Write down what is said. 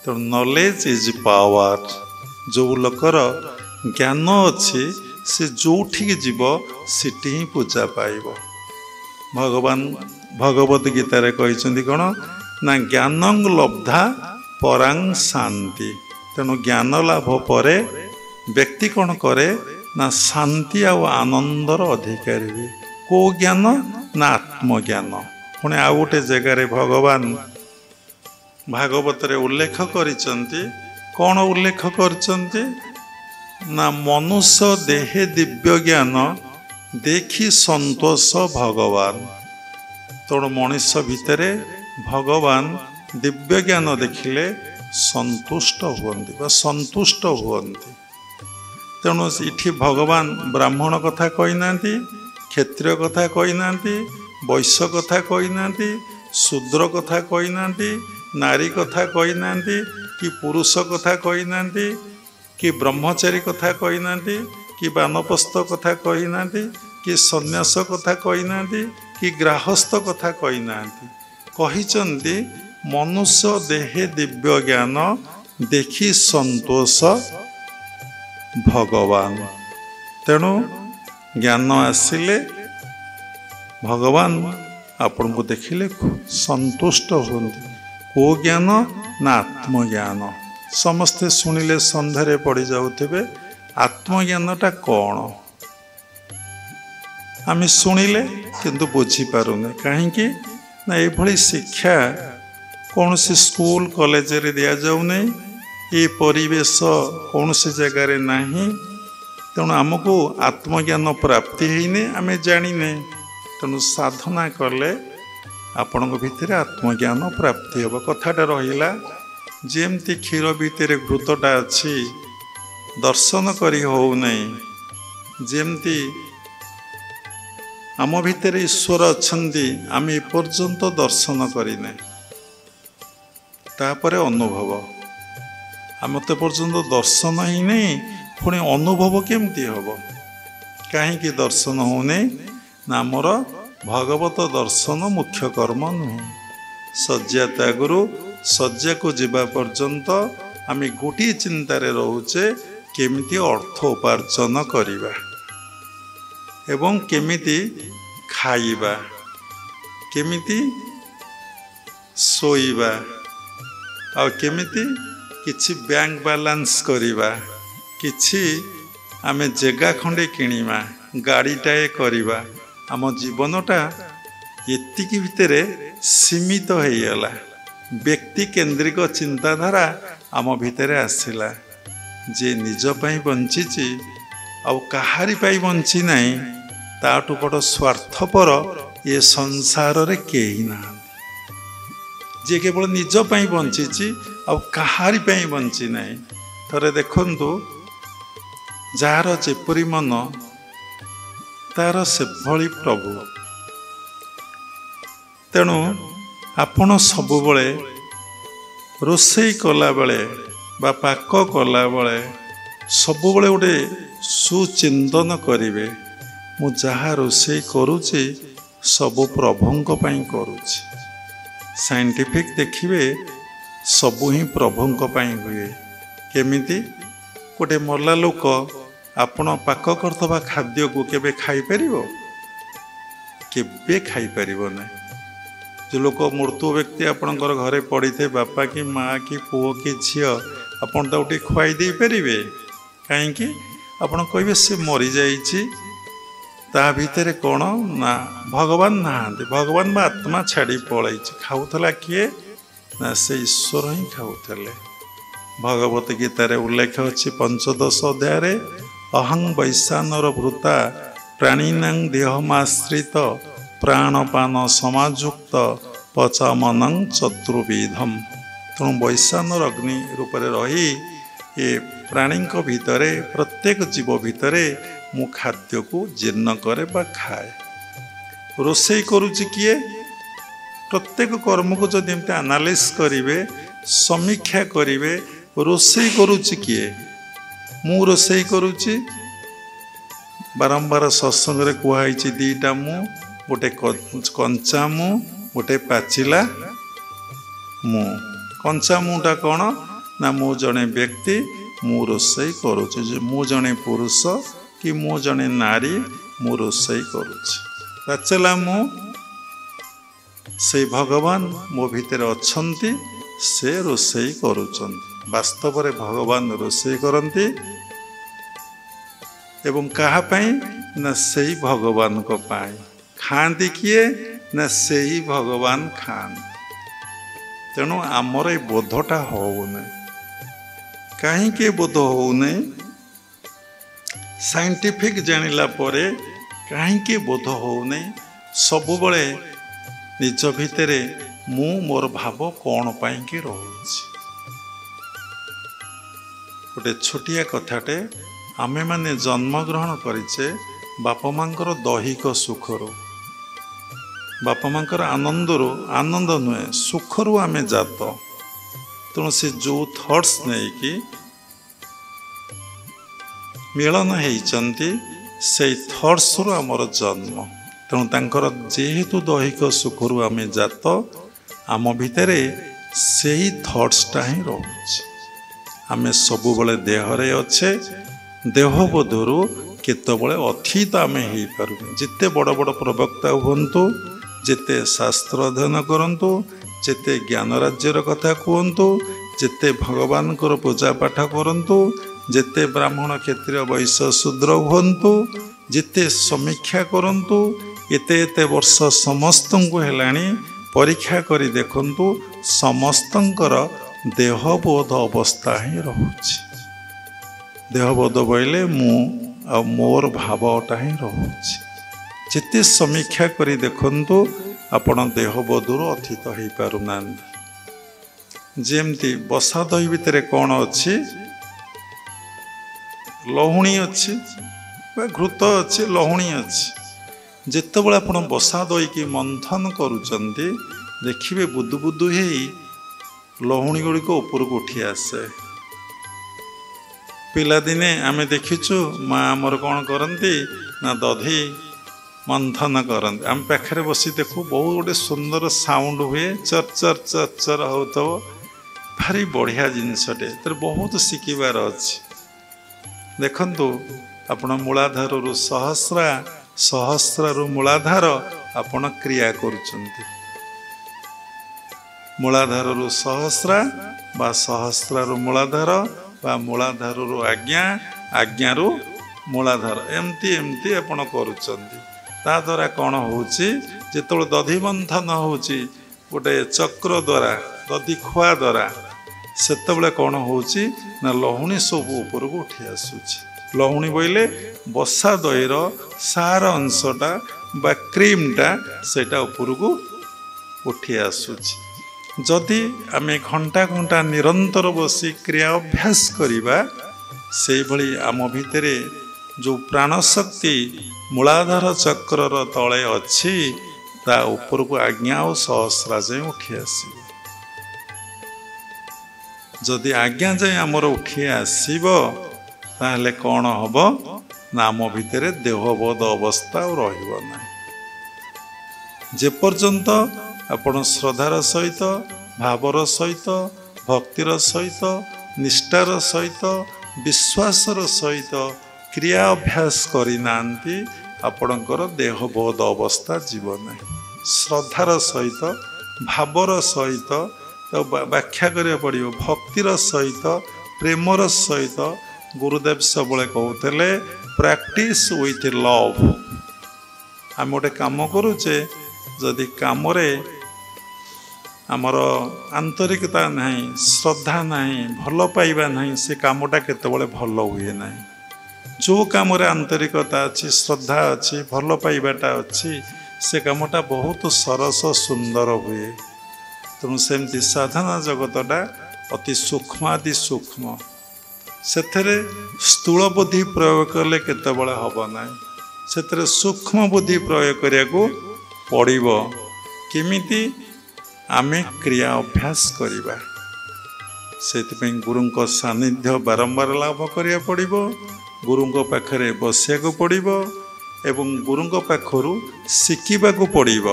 तो knowledge is power. जो लोकर ज्ञान अच्छी से जो जीव सीटी ही पूजा पाइब। भगवान भगवत गीतार कहते कौन ना ज्ञान लब्धा परांग शांति। तेणु ज्ञान लाभ पर व्यक्ति कौन करे ना शांति आ आनंदर अधिकारी हुए। को ज्ञान ना आत्मज्ञान। पुणे आउ गोटे जगार भगवान भागवत उल्लेख करिसंती। कौन उल्लेख करचंती ना मनुष्य देहे दिव्य ज्ञान देखी संतोष भगवान। तेणु मनुष्य भितर भगवान दिव्य ज्ञान देखिले संतुष्ट हुअन्ति बा संतुष्ट हुअन्ति। तेणु इठी भगवान ब्राह्मण कथा कही नांती, क्षत्रिय कथा कही नांती, वैश्य कथा कही नांती, शूद्र कथा कही नांती, नारी कथा कही नांती, कि पुरुष कथा कही नांती, कि ब्रह्मचारी कथा कही नांती, कि वानप्रस्थ कथा कही नांती, कि सन्यास कथा कही नांती, कि गृहस्थ कथा कही नांती। कहिचंती मनुष्य देहे दिव्य ज्ञान देखी संतोष भगवान। तेणु ज्ञान आसिले भगवान आपण को देखिले संतुष्ट होती। को ज्ञान ना आत्मज्ञान। समस्ते शुणिले संध्यारे पड़ जाउथिबे आत्मज्ञानटा कौन। आम शुणिले किंतु बुझी पारुने कहीं ना ये शिक्षा कौन सी स्कूल कॉलेज रे दिया जाऊ नहीं। ये परिवेश कौन सी जगार नहीं। तेणु आमको आत्मज्ञान प्राप्ति होने आम जाने। तेणु साधना कले आपण भितर आत्मज्ञान प्राप्ति हम। कथाटा रहा जमती क्षीर भितर घृतटा अच्छी दर्शन करी हो नहीं। जमती आम भितर ईश्वर अच्छंती आम एपर्यंत दर्शन करिने। तापर अनुभव आम तो पर्यंत दर्शन ही नहीं। पुणी अनुभव केमती हम कहीं दर्शन होने ना आमर भगवत दर्शन मुख्य कर्म नुहे। शଯ୍ୟା त्यागरू शଯ୍ୟା को जीवा पर्यंत आम गोटे चिंतार रोचे केमिति अर्थ उपार्जन करिबा एवं केमिति खाइबा, केमिति सोइबा आ केमिति किछि बैंक बैलेंस करिबा, किछि आमे जगह खंडे किनिबा, गाड़ीटाए करिबा। आम जीवनटा एतिकी भितरे सीमित हो गला। व्यक्ति केंद्रिक चिंताधारा आम भितर आसिला। जे निज पई बंचिची आ कहारी पई बंची नहीं ताठू बड़ स्वार्थपर ये संसार रे केही ना। जे केवल निज पई बंचिची आ कहारी पई बंची नहीं। थरे देखंतु जार जेपरी मन तार से भली प्रभु। तेणु आपण सबु बळे रोषेई कला बेले बा पाक कला बेले सबु बळे गोटे सुचिंतन करिवे मु जहा रोषेई करूची सबु प्रभुंक पई करूची। साइंटिफिक देखिए सबु ही प्रभुंक पई हुए। केमिति गोटे मरला लोक आपण पाक करथबा खाद्य को केबे खाई परिबो? केबे खाई परिबो नै। जो लोक मृत्यु व्यक्ति आपणकर घरे पड़ी थे बापा कि माँ कि पुओ कि झील आपन तो खुआई दे पारे कहीं आपन कहे से मरी जाइए ता भितर कौन ना भगवान नहांती। भगवान बा आत्मा छाड़ी पलि खाऊला किए ना से ईश्वर ही खाऊले। भगवत गीतार उल्लेख अच्छी 15 अध्याय अहं वैश्वानर भृता प्राणीनां देहमाश्रित प्राणपान समाजुक्त पचामनं चतुर्विधम। तेणु वैश्वानर अग्नि रूप रही ये प्राणी भितर प्रत्येक जीव भितर मु खाद्य को जीर्ण करे बा खाए। रोषेई करुची किए? प्रत्येक कर्म को जब एमती एनालिसिस करिवे समीक्षा करिवे रोषेई करुची किए? मु रोषेई करुची। बारंबार सत्संग रे कुहाई दीटा मु गोटे कंचा मु गोटे पाचिला मु। कंचा मुटा कौन ନା ମୁଁ ଜଣେ ବ୍ୟକ୍ତି, ମୁଁ ରୋଷେଇ କରୁଛି, ଯେ ମୁଁ ଜଣେ ପୁରୁଷ କି ମୁଁ ଜଣେ ନାରୀ, ମୁଁ ରୋଷେଇ କରୁଛି। ତାଛଡ଼ା ମୁଁ ସେଇ ଭଗବାନ ମୋ ଭିତରେ ଅଛନ୍ତି, ସେ ରୋଷେଇ କରୁଛନ୍ତି। ବାସ୍ତବରେ ଭଗବାନ ରୋଷେଇ କରନ୍ତି ଏବଂ କାହା ପାଇଁ? ନା ସେଇ ଭଗବାନଙ୍କ ପାଇଁ। ଖାଆନ୍ତି କିଏ? ନା ସେଇ ଭଗବାନ ଖାଆନ୍ତି। ତେଣୁ ଆମର ଏ ବୋଧଟା ହଉନି। କାହିଁକି ବୋଧ ହଉନି? ସାଇଣ୍ଟିଫିକ ଜାଣିଲା ପରେ କାହିଁକି ବୋଧ ହଉନି? ସବୁବେଳେ ନିଜ ଭିତରେ ମୁଁ ମୋର ଭାବ କ'ଣ ପାଇଁକି ରହୁଛି। ଗୋଟେ ଛୋଟିଆ କଥାଟେ, ଆମେମାନେ ଜନ୍ମଗ୍ରହଣ କରିଛେ ବାପା ମାଙ୍କର ଦୈହିକ ସୁଖରୁ, ବାପା ମାଙ୍କର ଆନନ୍ଦରୁ, ଆନନ୍ଦ ନୁହେଁ ସୁଖରୁ ଆମେ ଜାତ। ତେଣୁ ସେ ଯେଉଁ ଥଟ୍ସ ନେଇକି ମିଳନ ହେଇଛନ୍ତି, ସେଇ ଥଟ୍ସରୁ ଆମର ଜନ୍ମ। ତେଣୁ ତାଙ୍କର ଯେହେତୁ ଦୈହିକ ସୁଖରୁ ଆମେ ଜାତ, ଆମ ଭିତରେ ସେଇ ଥଟ୍ସଟା ହିଁ ରହୁଛି। ଆମେ ସବୁବେଳେ ଦେହରେ ଅଛେ, ଦେହବୋଧରୁ କେତେବେଳେ ଅତୀତ ଆମେ ହେଇପାରୁନି। ଯେତେ ବଡ଼ ବଡ଼ ପ୍ରବକ୍ତା ହୁଅନ୍ତୁ, ଯେତେ ଶାସ୍ତ୍ର ଅଧ୍ୟୟନ କରନ୍ତୁ, ଯେତେ ଜ୍ଞାନ ରାଜ୍ୟର କଥା କୁହନ୍ତୁ, ଯେତେ ଭଗବାନଙ୍କର ପୂଜା ପାଠ କରନ୍ତୁ, ଯେତେ ବ୍ରାହ୍ମଣ କ୍ଷତ୍ରିୟ ବୈଶ୍ୟ ଶୂଦ୍ର ହୁଅନ୍ତୁ, ଯେତେ ସମୀକ୍ଷା କରନ୍ତୁ, ଏତେ ଏତେ ବର୍ଷ ସମସ୍ତଙ୍କୁ ହେଲାଣି, ପରୀକ୍ଷା କରି ଦେଖନ୍ତୁ, ସମସ୍ତଙ୍କର ଦେହବୋଧ ଅବସ୍ଥା ହିଁ ରହୁଛି। ଦେହବୋଧ ବୋଇଲେ ମୁଁ ଆଉ ମୋର ଭାବଟା ହିଁ ରହୁଛି। ଯେତେ ସମୀକ୍ଷା କରି ଦେଖନ୍ତୁ, ଆପଣ ଦେହବୋଧରୁ ଅତୀତ ହେଇପାରୁନାହାନ୍ତି। ଯେମିତି ବସା ଦହି ଭିତରେ କ'ଣ ଅଛି? ଲହୁଣୀ ଅଛି ବା ଘୃତ ଅଛି, ଲହୁଣୀ ଅଛି। ଯେତେବେଳେ ଆପଣ ବସା ଦହିକି ମନ୍ଥନ କରୁଛନ୍ତି, ଦେଖିବେ ବୁଦୁ ବୁଦୁ ହେଇ ଲହୁଣୀ ଗୁଡ଼ିକ ଉପରକୁ ଉଠି ଆସେ। ପିଲାଦିନେ ଆମେ ଦେଖିଛୁ ମା ଆମର କ'ଣ କରନ୍ତି? ନା ଦଧି ମନ୍ଥନ କରନ୍ତି। ଆମେ ପାଖରେ ବସି ଦେଖୁ, ବହୁତ ଗୋଟେ ସୁନ୍ଦର ସାଉଣ୍ଡ ହୁଏ, ଚର ଚର ଚର ଚର ହେଉଥିବ। ଭାରି ବଢ଼ିଆ ଜିନିଷଟେ, ଏଥିରେ ବହୁତ ଶିଖିବାର ଅଛି। ଦେଖନ୍ତୁ, ଆପଣ ମୂଳାଧାରରୁ ସହସ୍ରା, ସହସ୍ରରୁ ମୂଳାଧାର ଆପଣ କ୍ରିୟା କରୁଛନ୍ତି। ମୂଳାଧାରରୁ ସହସ୍ରା ବା ସହସ୍ରରୁ ମୂଳାଧାର ବା ମୂଳାଧାରରୁ ଆଜ୍ଞା, ଆଜ୍ଞାରୁ ମୂଳାଧାର, ଏମିତି ଏମିତି ଆପଣ କରୁଛନ୍ତି। ତା ଦ୍ୱାରା କ'ଣ ହେଉଛି? ଯେତେବେଳେ ଦଧି ମନ୍ଥନ ହେଉଛି ଗୋଟେ ଚକ୍ର ଦ୍ୱାରା, ଦଧି ଖୁଆ ଦ୍ୱାରା, ସେତେବେଳେ କ'ଣ ହେଉଛି? ନା ଲହୁଣୀ ସବୁ ଉପରକୁ ଉଠି ଆସୁଛି। ଲହୁଣୀ ବୋଇଲେ ବସା ଦହିର ସାର ଅଂଶଟା ବା କ୍ରିମଟା, ସେଇଟା ଉପରକୁ ଉଠି ଆସୁଛି। ଯଦି ଆମେ ଘଣ୍ଟା ଘଣ୍ଟା ନିରନ୍ତର ବସି କ୍ରିୟା ଅଭ୍ୟାସ କରିବା, ସେଇଭଳି ଆମ ଭିତରେ ଯେଉଁ ପ୍ରାଣଶକ୍ତି ମୂଳାଧାର ଚକ୍ରର ତଳେ ଅଛି, ତା ଉପରକୁ ଆଜ୍ଞା ଆଉ ସହସ୍ରା ଯାଏଁ ଉଠି ଆସିବ। ଯଦି ଆଜ୍ଞା ଯାଏଁ ଆମର ଉଠି ଆସିବ, ତାହେଲେ କ'ଣ ହବ? ନା ଆମ ଭିତରେ ଦେହବୋଧ ଅବସ୍ଥା ଆଉ ରହିବ ନାହିଁ। ଯେପର୍ଯ୍ୟନ୍ତ ଆପଣ ଶ୍ରଦ୍ଧାର ସହିତ, ଭାବର ସହିତ, ଭକ୍ତିର ସହିତ, ନିଷ୍ଠାର ସହିତ, ବିଶ୍ୱାସର ସହିତ କ୍ରିୟା ଅଭ୍ୟାସ କରିନାହାନ୍ତି, ଆପଣଙ୍କର ଦେହବୋଧ ଅବସ୍ଥା ଯିବ ନାହିଁ। ଶ୍ରଦ୍ଧାର ସହିତ, ଭାବର ସହିତ ବ୍ୟାଖ୍ୟା କରିବାକୁ ପଡ଼ିବ, ଭକ୍ତିର ସହିତ, ପ୍ରେମର ସହିତ। ଗୁରୁଦେବ ସବୁବେଳେ କହୁଥିଲେ, ପ୍ରାକ୍ଟିସ୍ ୱିଥ୍ ଲଭ୍। ଆମେ ଗୋଟେ କାମ କରୁଛେ, ଯଦି କାମରେ ଆମର ଆନ୍ତରିକତା ନାହିଁ, ଶ୍ରଦ୍ଧା ନାହିଁ, ଭଲ ପାଇବା ନାହିଁ, ସେ କାମଟା କେତେବେଳେ ଭଲ ହୁଏ ନାହିଁ। ଯେଉଁ କାମରେ ଆନ୍ତରିକତା ଅଛି, ଶ୍ରଦ୍ଧା ଅଛି, ଭଲ ପାଇବାଟା ଅଛି, ସେ କାମଟା ବହୁତ ସରସ ସୁନ୍ଦର ହୁଏ। ତେଣୁ ସେମିତି ସାଧନା ଜଗତଟା ଅତି ସୂକ୍ଷ୍ମ ଆଦି ସୂକ୍ଷ୍ମ। ସେଥିରେ ସ୍ଥୂଳ ବୁଦ୍ଧି ପ୍ରୟୋଗ କଲେ କେତେବେଳେ ହେବ ନାହିଁ। ସେଥିରେ ସୂକ୍ଷ୍ମ ବୁଦ୍ଧି ପ୍ରୟୋଗ କରିବାକୁ ପଡ଼ିବ। କେମିତି? ଆମେ କ୍ରିୟା ଅଭ୍ୟାସ କରିବା। ସେଥିପାଇଁ ଗୁରୁଙ୍କ ସାନ୍ନିଧ୍ୟ ବାରମ୍ବାର ଲାଭ କରିବାକୁ ପଡ଼ିବ, ଗୁରୁଙ୍କ ପାଖରେ ବସିବାକୁ ପଡ଼ିବ ଏବଂ ଗୁରୁଙ୍କ ପାଖରୁ ଶିଖିବାକୁ ପଡ଼ିବ।